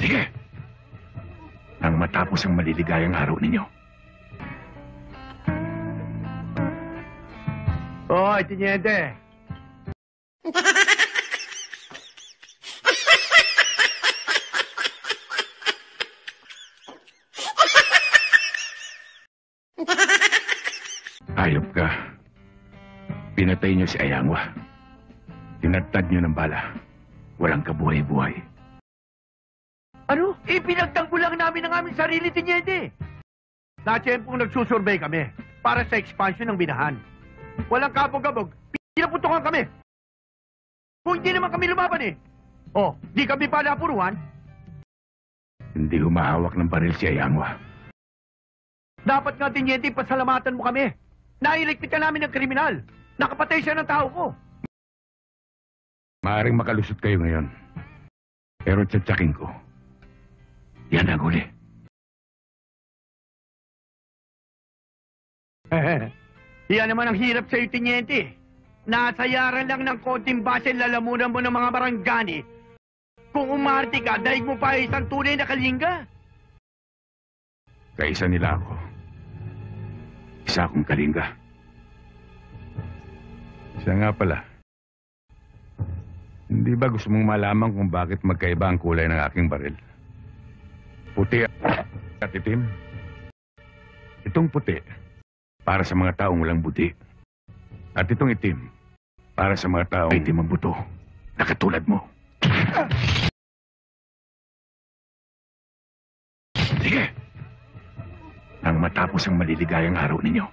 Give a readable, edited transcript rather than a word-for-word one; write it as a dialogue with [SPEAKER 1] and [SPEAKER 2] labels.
[SPEAKER 1] Sige. Nang matapos ang maliligayang araw ninyo.
[SPEAKER 2] Hoy, Tiniente!
[SPEAKER 1] Hayop ka. Pinatay niyo si Ayangwa. Tinadtad niyo ng bala. Walang kabuhay-buhay.
[SPEAKER 2] Ano? Pinagtanggol lang namin ang aming sarili, Tiniente. Natiyempong nagsusurbay kami para sa expansion ng binahan. Walang kabog-kabog. Pinaputukan kami. Kung hindi naman kami lumaban eh. Oh, di kami pa napuruan.
[SPEAKER 1] Hindi humahawak ng baril si Ayangwa.
[SPEAKER 2] Dapat nga, Tiniente, pasalamatan mo kami. Nailigpit ka namin ng kriminal. Nakapatay siya ng tao ko.
[SPEAKER 1] Maaring makalusot kayo ngayon. Pero tsatsakin ko. Yan ang huli.
[SPEAKER 2] Yan naman ang hirap sa'yo, Tiniente. Nasayaran lang ng konting base lalamunan mo ng mga baranggani. Kung umarte ka, daig mo pa isang tunay na kalinga.
[SPEAKER 1] Kaisa nila ako. Isa akong kalinga. Siya nga pala. Hindi ba gusto mong malaman kung bakit magkaiba ang kulay ng aking baril? Puti at itim. Itong puti, para sa mga taong walang buti. At itong itim, para sa mga taong itim ang buto, na katulad mo. Sige. Nang matapos ang maliligayang araw ninyo.